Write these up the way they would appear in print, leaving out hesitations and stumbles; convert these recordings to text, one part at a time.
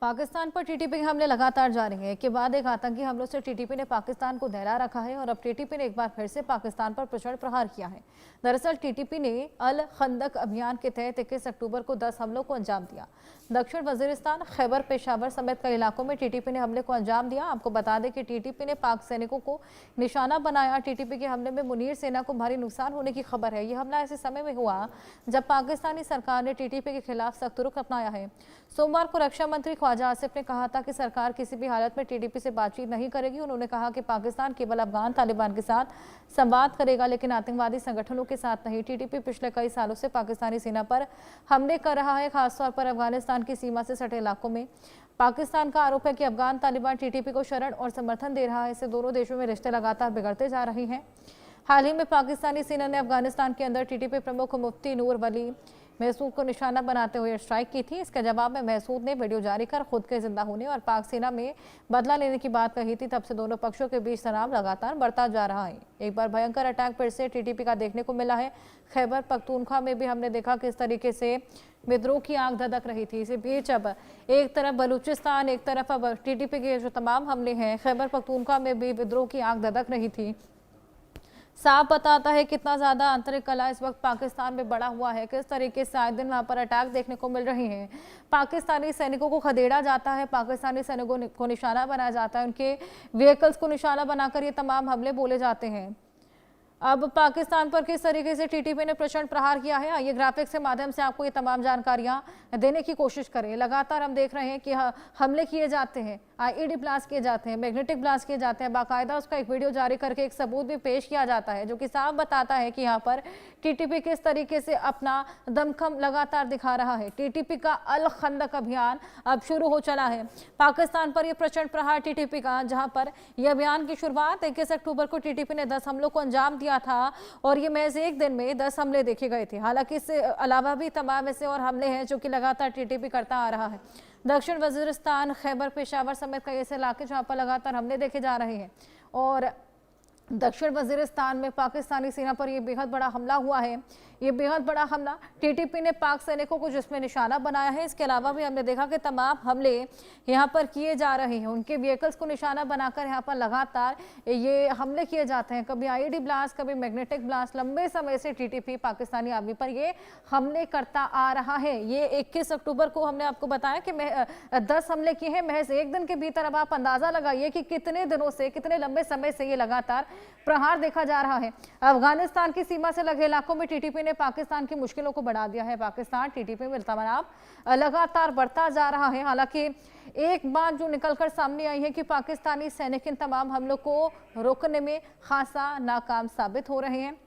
पाकिस्तान पर टीटीपी के हमले लगातार जारी हैं। एक के बाद एक आतंकी हमलों से टीटीपी ने पाकिस्तान को दहला रखा है और अब टीटीपी ने एक बार फिर से पाकिस्तान पर प्रचंड प्रहार किया है। दरअसल टीटीपी ने अल खंदक अभियान के तहत 21 अक्टूबर को 10 हमलों को अंजाम दिया। दक्षिण वजीरिस्तान, खैबर पेशावर समेत कई इलाकों में टीटीपी ने हमले को अंजाम दिया। आपको बता दें कि टीटीपी ने पाक सैनिकों को निशाना बनाया। टीटीपी के हमले में मुनीर सेना को भारी नुकसान होने की खबर है। यह हमला ऐसे समय में हुआ जब पाकिस्तानी सरकार ने टीटीपी के खिलाफ सख्त रुख अपनाया है। सोमवार को रक्षा मंत्री ख्वाजा आसिफ ने कहा था कि सरकार किसी भी हालत में टीटीपी से बातचीत नहीं करेगी। उन्होंने कहा कि पाकिस्तान केवल अफगान तालिबान के साथ संवाद करेगा, लेकिन आतंकवादी संगठनों के साथ नहीं। टीटीपी पिछले कई सालों से पाकिस्तानी सेना पर हमले कर रहा है, खासतौर पर अफगानिस्तान की सीमा से सटे इलाकों में। पाकिस्तान का आरोप है कि अफगान तालिबान टीटीपी को शरण और समर्थन दे रहा है। इससे दोनों देशों में रिश्ते लगातार बिगड़ते जा रहे हैं। हाल ही में पाकिस्तानी सेना ने अफगानिस्तान के अंदर टीटीपी प्रमुख मुफ्ती नूर वली महसूद को निशाना बनाते हुए स्ट्राइक की थी। इसके जवाब में महसूद ने वीडियो जारी कर खुद के जिंदा होने और पाक सेना में बदला लेने की बात कही थी। तब से दोनों पक्षों के बीच तनाव लगातार बढ़ता जा रहा है। एक बार भयंकर अटैक फिर से टीटीपी का देखने को मिला है। खैबर पख्तूनख्वा में भी हमने देखा किस तरीके से विद्रोह की आग धधक रही थी। इसी बीच अब एक तरफ बलूचिस्तान, एक तरफ अब टीटीपी के जो तमाम हमले हैं, खैबर पख्तूनख्वा में भी विद्रोह की आग धधक रही थी। साफ बताता है कितना ज्यादा आंतरिक कला इस वक्त पाकिस्तान में बढ़ा हुआ है। किस तरीके से आए दिन वहां पर अटैक देखने को मिल रहे हैं। पाकिस्तानी सैनिकों को खदेड़ा जाता है, पाकिस्तानी सैनिकों को निशाना बनाया जाता है, उनके व्हीकल्स को निशाना बनाकर ये तमाम हमले बोले जाते हैं। अब पाकिस्तान पर किस तरीके से टीटीपी ने प्रचंड प्रहार किया है, आइए ग्राफिक्स के माध्यम से आपको ये तमाम जानकारियां देने की कोशिश करें। लगातार हम देख रहे हैं कि हमले किए जाते हैं, आईईडी ब्लास्ट किए जाते हैं, मैग्नेटिक ब्लास्ट किए जाते हैं। बाकायदा उसका एक वीडियो जारी करके एक सबूत भी पेश किया जाता है, जो कि साफ बताता है कि यहाँ पर टीटीपी किस तरीके से अपना दमखम लगातार दिखा रहा है। टीटीपी का अल खंदक अभियान अब शुरू हो चला है। पाकिस्तान पर यह प्रचंड प्रहार टीटीपी का, जहां पर यह अभियान की शुरुआत 21 अक्टूबर को टीटीपी ने 10 हमलों को अंजाम दिया था और ये महज एक दिन में 10 हमले देखे गए थे। हालांकि इससे अलावा भी तमाम ऐसे और हमले हैं जो कि लगातार टीटीपी करता आ रहा है। दक्षिण वजीरिस्तान, खैबर पेशावर समेत कई ऐसे इलाके जहां पर लगातार हमले देखे जा रहे हैं। और दक्षिण वजीरिस्तान में पाकिस्तानी सेना पर यह बेहद बड़ा हमला हुआ है। ये बेहद बड़ा हमला टीटीपी ने पाक सैनिकों को जिसमें निशाना बनाया है। इसके अलावा भी हमने देखा कि तमाम हमले यहाँ पर किए जा रहे हैं। उनके व्हीकल्स को निशाना बनाकर यहाँ पर लगातार ये हमले किए जाते हैं। कभी आईईडी ब्लास्ट, कभी मैग्नेटिक ब्लास्ट। लंबे समय से टीटीपी पाकिस्तानी आर्मी पर ये हमले करता आ रहा है। ये 21 अक्टूबर को हमने आपको बताया कि 10 हमले किए हैं महज एक दिन के भीतर। अब आप अंदाजा लगाइए कि कितने दिनों से, कितने लंबे समय से ये लगातार प्रहार देखा जा रहा है। अफगानिस्तान की सीमा से लगे इलाकों में टीटीपी ने पाकिस्तान की मुश्किलों को बढ़ा दिया है। पाकिस्तान टीटीपी में तनाव लगातार बढ़ता जा रहा है। हालांकि एक बात जो निकलकर सामने आई है कि पाकिस्तानी सैनिक इन तमाम हमलों को रोकने में खासा नाकाम साबित हो रहे हैं।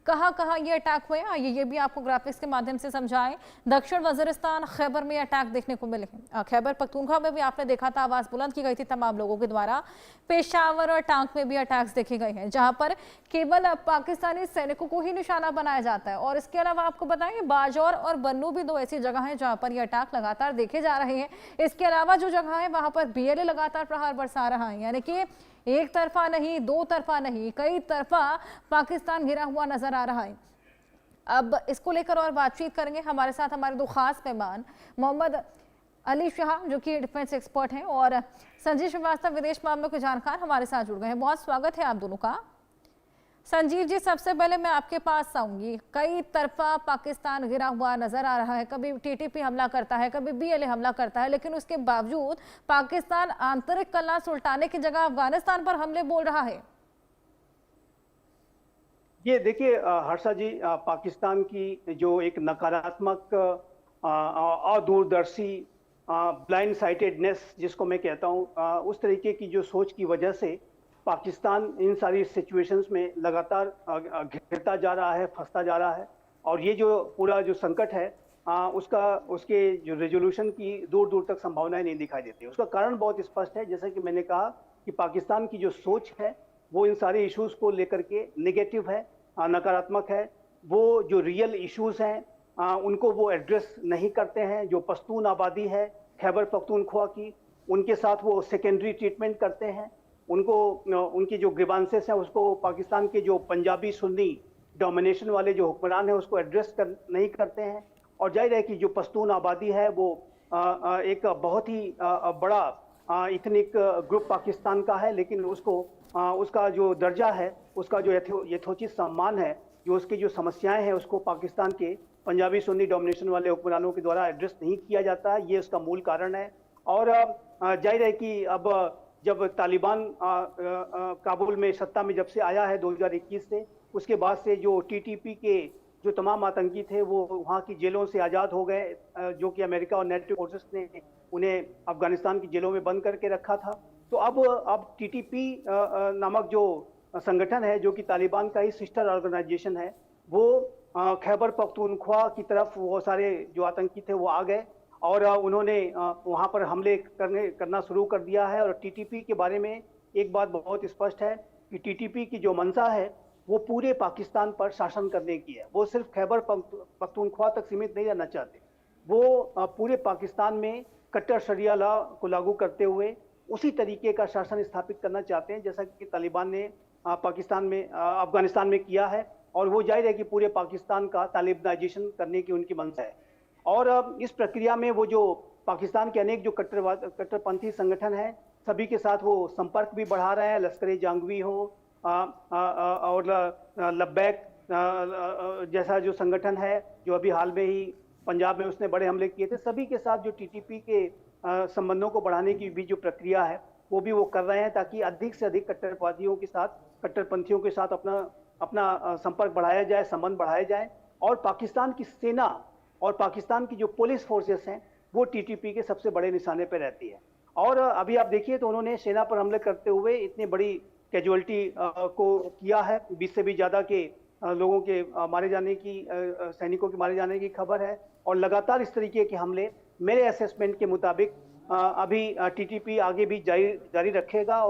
कहां कहां ये अटैक हुए, आइए ये भी आपको ग्राफिक्स के माध्यम से समझाएं। दक्षिण वजीरिस्तान, खैबर में अटैक देखने को मिले हैं। खैबर पख्तूनख्वा में भी आपने देखा था, आवाज बुलंद की गई थी तमाम लोगों के द्वारा। पेशावर और टांक में भी अटैक्स देखे गए हैं, जहां पर केवल पाकिस्तानी सैनिकों को ही निशाना बनाया जाता है। और इसके अलावा आपको बताएं, बाजौर और बन्नू भी दो ऐसी जगह है जहां पर ये अटैक लगातार देखे जा रहे हैं। इसके अलावा जो जगह है वहां पर बीएलए लगातार प्रहार बरसा रहा है, यानी कि एक तरफा नहीं, दो तरफा नहीं, कई तरफा पाकिस्तान घिरा हुआ नजर आ रहा है। अब इसको लेकर और बातचीत करेंगे। हमारे साथ हमारे दो खास मेहमान, मोहम्मद अली शाह जो कि डिफेंस एक्सपर्ट हैं और संजीव श्रीवास्तव विदेश मामलों के जानकार हमारे साथ जुड़ गए हैं। बहुत स्वागत है आप दोनों का। संजीव जी, सबसे पहले मैं आपके पास आऊंगी। कई तरफा पाकिस्तान घिरा हुआ नजर आ रहा है। कभी टीटीपी हमला करता है, कभी बीएलए हमला करता है, लेकिन उसके बावजूद पाकिस्तान आंतरिक कलह सुलटाने की जगह अफगानिस्तान पर हमले बोल रहा है। ये देखिए हर्षा जी, पाकिस्तान की जो एक नकारात्मक, अदूरदर्शी, ब्लाइंड साइटेडनेस जिसको मैं कहता हूँ, उस तरीके की जो सोच की वजह से पाकिस्तान इन सारी सिचुएशंस में लगातार घिरता जा रहा है, फंसता जा रहा है। और ये जो पूरा जो संकट है, उसके जो रेजोल्यूशन की दूर दूर तक संभावनाएं नहीं दिखाई देती। उसका कारण बहुत स्पष्ट है। जैसा कि मैंने कहा कि पाकिस्तान की जो सोच है वो इन सारे इश्यूज को लेकर के नेगेटिव है, नकारात्मक है। वो जो रियल इश्यूज हैं उनको वो एड्रेस नहीं करते हैं। जो पश्तून आबादी है खैबर पख्तूनख्वा की, उनके साथ वो सेकेंडरी ट्रीटमेंट करते हैं। उनको उनकी जो ग्रीवांसेस हैं उसको पाकिस्तान के जो पंजाबी सुन्नी डोमिनेशन वाले जो हुक्मरान हैं उसको एड्रेस नहीं करते हैं। और जाहिर है कि जो पश्तून आबादी है वो एक बहुत ही बड़ा इथनिक ग्रुप पाकिस्तान का है, लेकिन उसका जो दर्जा है, उसका जो यथोचित सम्मान है, जो उसकी जो समस्याएं हैं, उसको पाकिस्तान के पंजाबी सुन्नी डोमिनेशन वाले हुक्मरानों के द्वारा एड्रेस नहीं किया जाता है। ये उसका मूल कारण है। और जाहिर है कि अब जब तालिबान काबुल में सत्ता में जब से आया है 2021 से, उसके बाद से जो टीटीपी के जो तमाम आतंकी थे वो वहाँ की जेलों से आज़ाद हो गए, जो कि अमेरिका और नेटो फोर्सेस ने उन्हें अफगानिस्तान की जेलों में बंद करके रखा था। तो अब टीटीपी नामक जो संगठन है, जो कि तालिबान का ही सिस्टर ऑर्गेनाइजेशन है, वो खैबर पख्तूनख्वा की तरफ वो सारे जो आतंकी थे वो आ गए और उन्होंने वहाँ पर हमले करना शुरू कर दिया है। और टीटीपी के बारे में एक बात बहुत स्पष्ट है कि टीटीपी की जो मंशा है वो पूरे पाकिस्तान पर शासन करने की है। वो सिर्फ खैबर पख्तूनख्वा तक सीमित नहीं रहना चाहते, वो पूरे पाकिस्तान में कट्टर शरिया लॉ को लागू करते हुए उसी तरीके का शासन स्थापित करना चाहते हैं जैसा कि तालिबान ने अफगानिस्तान में किया है। और वो जाहिर है कि पूरे पाकिस्तान का तालिबानाइजेशन करने की उनकी मंशा है। और इस प्रक्रिया में वो जो पाकिस्तान के अनेक जो कट्टरपंथी संगठन हैं, सभी के साथ वो संपर्क भी बढ़ा रहे हैं। लश्कर जंगवी हो और लब्बैक जैसा जो संगठन है, जो अभी हाल में ही पंजाब में उसने बड़े हमले किए थे, सभी के साथ जो टीटीपी के संबंधों को बढ़ाने की भी जो प्रक्रिया है वो भी वो कर रहे हैं, ताकि अधिक से अधिक कट्टरपंथियों के साथ अपना संपर्क बढ़ाया जाए, संबंध बढ़ाए जाए। और पाकिस्तान की सेना और पाकिस्तान की जो पुलिस फोर्सेस हैं वो टीटीपी के सबसे बड़े निशाने पर रहती है। और अभी आप देखिए तो उन्होंने सेना पर हमले करते हुए इतनी बड़ी कैजुअलिटी को किया है। 20 से भी ज़्यादा के लोगों के मारे जाने की, सैनिकों के मारे जाने की खबर है। और लगातार इस तरीके के हमले मेरे असेसमेंट के मुताबिक अभी टीटीपी आगे भी जारी रखेगा।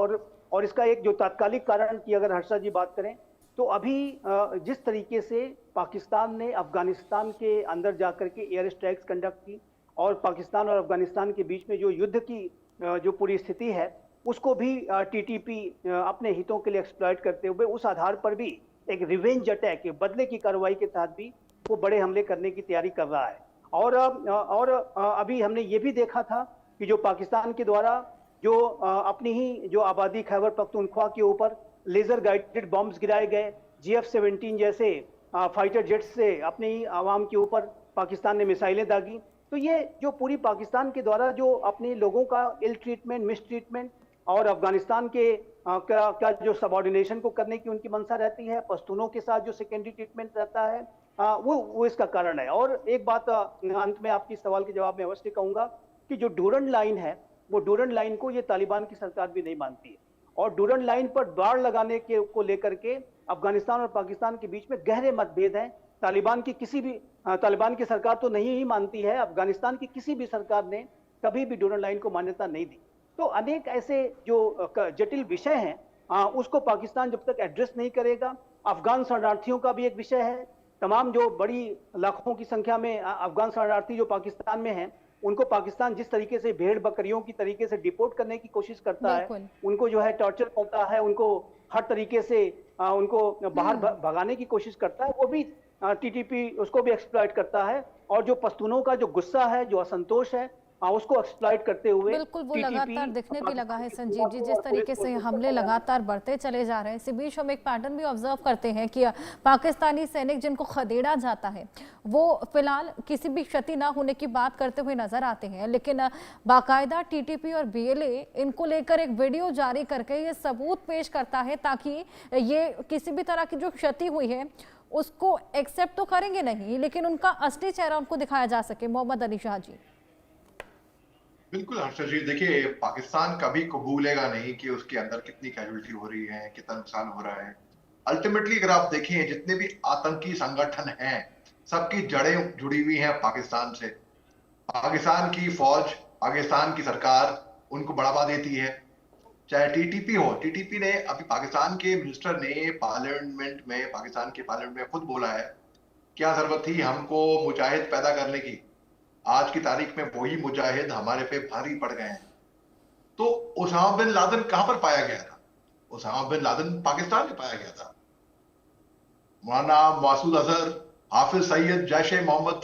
और इसका एक जो तात्कालिक कारण की अगर हर्षा जी बात करें तो अभी जिस तरीके से पाकिस्तान ने अफगानिस्तान के अंदर जाकर के एयर स्ट्राइक्स कंडक्ट की और पाकिस्तान और अफगानिस्तान के बीच में जो युद्ध की जो पूरी स्थिति है उसको भी टीटीपी अपने हितों के लिए एक्सप्लॉइट करते हुए उस आधार पर भी एक रिवेंज अटैक, बदले की कार्रवाई के तहत भी वो बड़े हमले करने की तैयारी कर रहा है। और अभी हमने ये भी देखा था कि जो पाकिस्तान के द्वारा जो अपनी ही जो आबादी खैबर पख्तूनख्वा के ऊपर लेजर गाइडेड बॉम्ब्स गिराए गए, GF-17 जैसे फाइटर जेट्स से अपने ही आवाम के ऊपर पाकिस्तान ने मिसाइलें दागी। तो ये जो पूरी पाकिस्तान के द्वारा जो अपने लोगों का इल ट्रीटमेंट, मिस ट्रीटमेंट और अफगानिस्तान के क्या जो सबऑर्डिनेशन को करने की उनकी मंशा रहती है, पश्तूनों के साथ जो सेकेंडरी ट्रीटमेंट रहता है, वो इसका कारण है। और एक बात अंत में आपकी सवाल के जवाब में अवश्य कहूंगा कि जो डूरंड लाइन है, वो डूरंड लाइन को ये तालिबान की सरकार भी नहीं मानती है। और डूरंड लाइन पर बाड़ लगाने को लेकर के अफगानिस्तान और पाकिस्तान के बीच में गहरे मतभेद हैं। तालिबान की सरकार तो नहीं ही मानती है, अफगानिस्तान की किसी भी सरकार ने कभी भी डूरंड लाइन को मान्यता नहीं दी। तो अनेक ऐसे जो जटिल विषय हैं उसको पाकिस्तान जब तक एड्रेस नहीं करेगा। अफगान शरणार्थियों का भी एक विषय है। तमाम जो बड़ी लाखों की संख्या में अफगान शरणार्थी जो पाकिस्तान में हैं, उनको पाकिस्तान जिस तरीके से भेड़ बकरियों की तरीके से डिपोर्ट करने की कोशिश करता है, उनको जो है टॉर्चर करता है, उनको हर तरीके से उनको बाहर भगाने की कोशिश करता है, वो भी टीटीपी उसको भी एक्सप्लॉइट करता है। और जो पश्तूनों का जो गुस्सा है, जो असंतोष है, उसको एक्सप्लॉइट करते हुए बिल्कुल वो लगातार दिखने भी लगा है। संजीव जी, जिस तरीके से हमले लगातार बढ़ते चले जा रहे हैं, इसी बीच हम एक पैटर्न भी ऑब्जर्व करते हैं कि पाकिस्तानी सैनिक जिनको खदेड़ा जाता है वो फिलहाल किसी भी क्षति ना होने की बात करते हुए नजर आते हैं, लेकिन बाकायदा टीटीपी और बीएलए इनको लेकर एक वीडियो जारी करके ये सबूत पेश करता है ताकि ये किसी भी तरह की जो क्षति हुई है उसको एक्सेप्ट तो करेंगे नहीं, लेकिन उनका असली चेहरा उनको दिखाया जा सके। मोहम्मद अली शाह जी। बिल्कुल हर्षा जी, देखिए पाकिस्तान कभी कबूलेगा नहीं कि उसके अंदर कितनी कैजुअलिटी हो रही है, कितना नुकसान हो रहा है। अल्टीमेटली अगर आप देखें जितने भी आतंकी संगठन हैं सबकी जड़ें जुड़ी हुई हैं पाकिस्तान से। पाकिस्तान की फौज, पाकिस्तान की सरकार उनको बढ़ावा देती है। चाहे टीटीपी हो, टीटीपी ने अभी पाकिस्तान के मिनिस्टर ने पार्लियामेंट में, पाकिस्तान के पार्लियामेंट में खुद बोला है क्या जरूरत थी हमको मुजाहिद पैदा करने की, आज की तारीख में वही मुजाहिद हमारे पे भारी पड़ गए हैं। तो उसामा बिन लादेन कहां पर पाया गया था? उसामा बिन लादेन पाकिस्तान में पाया गया था। मौलाना मसूद अजहर, हाफिज सईद, जैश ए मोहम्मद,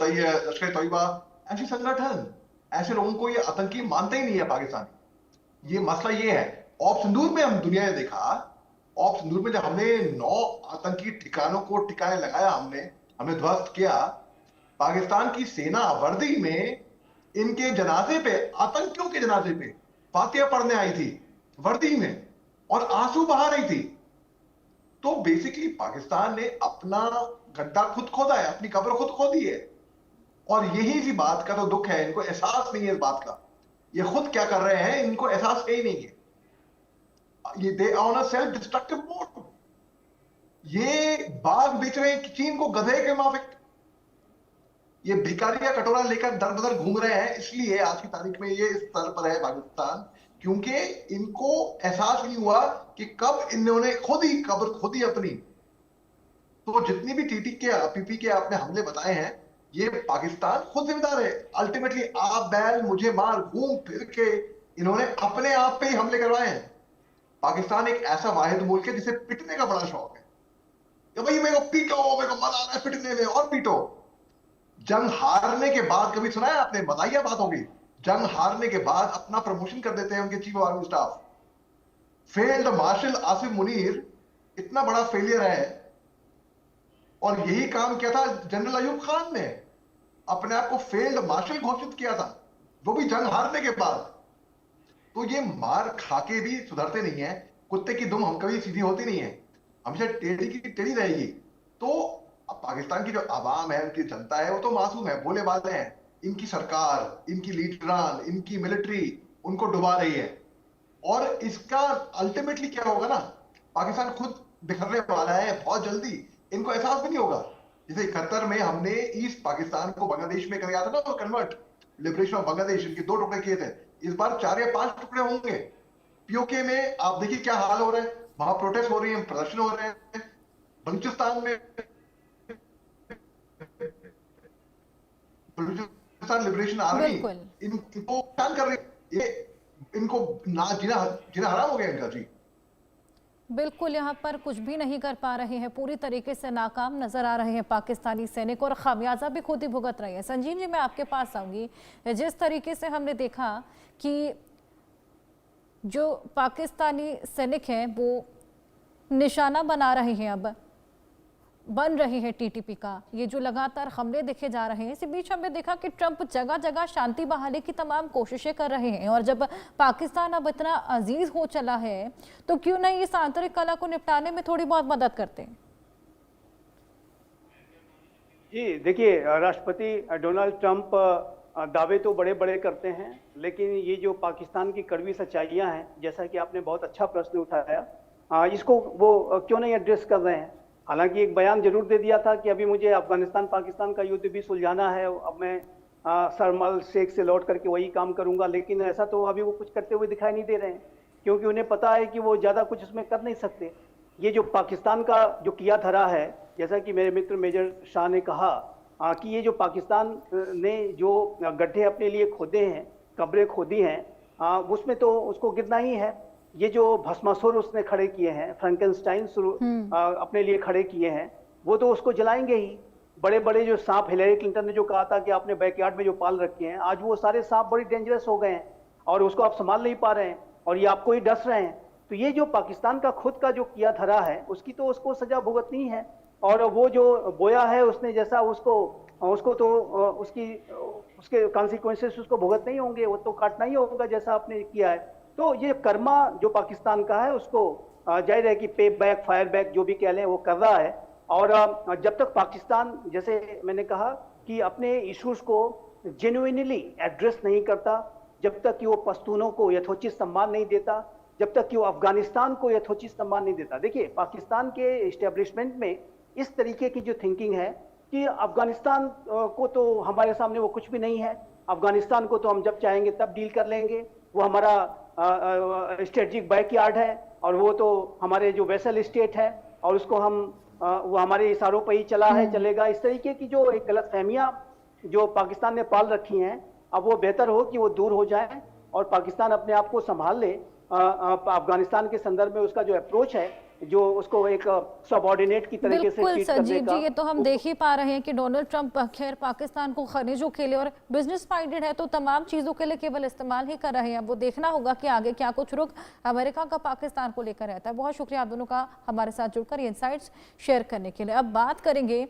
लश्कर तैयबा, ऐसे संगठन ऐसे लोगों को ये आतंकी मानते ही नहीं है पाकिस्तानी। ये मसला ये है। ऑप सिंदूर में हम दुनिया ने देखा, ऑप सिंदूर में जब हमने 9 आतंकी ठिकानों को ठिकाने लगाया, हमने ध्वस्त किया, पाकिस्तान की सेना वर्दी में इनके जनाजे पे, आतंकियों के जनाजे पे फातिहा पढ़ने आई थी वर्दी में, और आंसू बहा रही थी। तो बेसिकली पाकिस्तान ने अपना गड्ढा खुद खोदा है, अपनी कब्र खुद खोदी है। और यही सी बात का तो दुख है, इनको एहसास नहीं है इस बात का। ये खुद क्या कर रहे हैं इनको एहसास है ही नहीं है। ये they on a self destructive mode. ये बाघ बेच रहे हैं चीन को गधे के माफिक। ये भिखारिया कटोरा लेकर दर बदर घूम रहे हैं, इसलिए आज की तारीख में ये इस स्तर पर है पाकिस्तान, क्योंकि इनको एहसास नहीं हुआ कि कब इन्होंने खुद ही कब्र खोदी अपनी। तो जितनी भी टीटी के पीपी के आपने हमले बताए हैं, ये पाकिस्तान खुद जिम्मेदार है। अल्टीमेटली आप बैल मुझे मार घूम फिर के इन्होंने अपने आप पे ही हमले करवाए हैं। पाकिस्तान एक ऐसा वाहिद मुल्क है जिसे पिटने का बड़ा शौक है कि भाई मेरे को पीटो, मेरे को मजा आ रहा है पिटने में, और पीटो। जंग हारने के बाद कभी सुना है आपने? मजाइया बात होगी। जंग हारने के बाद अपना प्रमोशन कर देते हैं उनके chief of army staff. Field marshal Asif Munir इतना बड़ा फेलियर है, और यही काम किया था जनरल अयूब खान ने, अपने आप को फील्ड मार्शल घोषित किया था, वो भी जंग हारने के बाद। तो ये मार खाके भी सुधरते नहीं है। कुत्ते की दुम हम कभी सीधी होती नहीं है, हमेशा टेढ़ी की टेढ़ी रहेगी। तो अब पाकिस्तान की जो आवाम है, उनकी जनता है, वो तो मासूम है, भोले बाले हैं। इनकी सरकार, इनकी लीडरान, इनकी मिलिट्री उनको डुबा रही है। और इसका अल्टीमेटली क्या होगा ना, पाकिस्तान खुद बिखरने वाला है बहुत जल्दी। इनको एहसास भी नहीं होगा। जैसे 71 में हमने ईस्ट पाकिस्तान को बांग्लादेश में कर दिया था ना, कन्वर्ट, लिबरेशन ऑफ बांग्लादेश, इनके 2 टुकड़े किए थे। इस बार 4 या 5 टुकड़े होंगे। पीओके में आप देखिए क्या हाल हो रहा है, वहां प्रोटेस्ट हो रही है, प्रदर्शन हो रहे हैं। बलूचिस्तान में बलूचिस्तान लिबरेशन आर्मी इनको परेशान कर रही है। ये इनको ना जीना हराम हो गया इनका। जी बिल्कुल, यहाँ पर कुछ भी नहीं कर पा रहे हैं, पूरी तरीके से नाकाम नजर आ रहे हैं पाकिस्तानी सैनिक, और खामियाजा भी खुद ही भुगत रहे हैं। संजीव जी, मैं आपके पास आऊंगी। जिस तरीके से हमने देखा कि जो पाकिस्तानी सैनिक हैं वो निशाना बना रहे हैं, अब बन रहे हैं टीटीपी का, ये जो लगातार हमले देखे जा रहे हैं। इसी बीच हमने देखा कि ट्रंप जगह जगह शांति बहाली की तमाम कोशिशें कर रहे हैं, और जब पाकिस्तान अब इतना अजीज हो चला है तो क्यों नहीं इस आंतरिक कला को निपटाने में थोड़ी बहुत मदद करते हैं। जी देखिए, राष्ट्रपति डोनाल्ड ट्रंप दावे तो बड़े बड़े करते हैं, लेकिन ये जो पाकिस्तान की कड़वी सच्चाइयां हैं, जैसा कि आपने बहुत अच्छा प्रश्न उठाया, इसको वो क्यों नहीं एड्रेस कर रहे हैं। हालांकि एक बयान जरूर दे दिया था कि अभी मुझे अफगानिस्तान पाकिस्तान का युद्ध भी सुलझाना है, अब मैं शर्म शेख से लौट करके वही काम करूंगा, लेकिन ऐसा तो अभी वो कुछ करते हुए दिखाई नहीं दे रहे हैं, क्योंकि उन्हें पता है कि वो ज़्यादा कुछ उसमें कर नहीं सकते। ये जो पाकिस्तान का जो किया धरा है, जैसा कि मेरे मित्र मेजर शाह ने कहा कि ये जो पाकिस्तान ने जो गड्ढे अपने लिए खोदे हैं, कब्रें खोदी हैं, उसमें तो उसको गिरना ही है। ये जो भस्मासुर उसने खड़े किए हैं, फ्रैंकेनस्टाइन अपने लिए खड़े किए हैं, वो तो उसको जलाएंगे ही। बड़े बड़े जो सांप, हिलेरी क्लिंटन ने जो कहा था कि आपने बैकयार्ड में जो पाल रखे हैं, आज वो सारे सांप बड़ी डेंजरस हो गए हैं और उसको आप संभाल नहीं पा रहे हैं, और ये आपको ही डस रहे हैं। तो ये जो पाकिस्तान का खुद का जो किया धरा है, उसकी तो उसको सजा भुगतनी है, और वो जो बोया है उसने, जैसा उसको तो उसके कॉन्सिक्वेंसेस उसको भुगतने ही होंगे, वो तो काटना ही होगा जैसा आपने किया है। तो ये कर्मा जो पाकिस्तान का है, उसको जाहिर है कि पे बैक, फायर बैक जो भी कह लें, वो कर रहा है। और जब तक पाकिस्तान, जैसे मैंने कहा, कि अपने इश्यूज को जेन्युइनली एड्रेस नहीं करता, जब तक कि वो पश्तूनों को यथोचित सम्मान नहीं देता, जब तक कि वो अफगानिस्तान को यथोचित सम्मान नहीं देता। देखिए, पाकिस्तान के इस्टेब्लिशमेंट में इस तरीके की जो थिंकिंग है कि अफगानिस्तान को तो हमारे सामने वो कुछ भी नहीं है, अफगानिस्तान को तो हम जब चाहेंगे तब डील कर लेंगे, वो हमारा स्ट्रेटेजिक बैकयार्ड है, और वो तो हमारे जो वेसल स्टेट है, और उसको हम वो हमारे इशारों पर ही चलेगा। इस तरीके की जो एक गलतफहमियां जो पाकिस्तान ने पाल रखी हैं, अब वो बेहतर हो कि वो दूर हो जाए और पाकिस्तान अपने आप को संभाल ले। अफगानिस्तान के संदर्भ में उसका जो अप्रोच है जो उसको एक सबऑर्डिनेट की तरीके से बिल्कुल ट्रीट करने सजीव का जी, ये तो हम देख ही पा रहे हैं कि डोनाल्ड ट्रंप खैर पाकिस्तान को खनिजों के लिए और बिजनेस माइंडेड है, तो तमाम चीजों के लिए केवल इस्तेमाल ही कर रहे हैं। अब वो देखना होगा कि आगे क्या कुछ रुख अमेरिका का पाकिस्तान को लेकर रहता है। बहुत शुक्रिया आप दोनों का हमारे साथ जुड़कर ये इनसाइट्स शेयर करने के लिए। अब बात करेंगे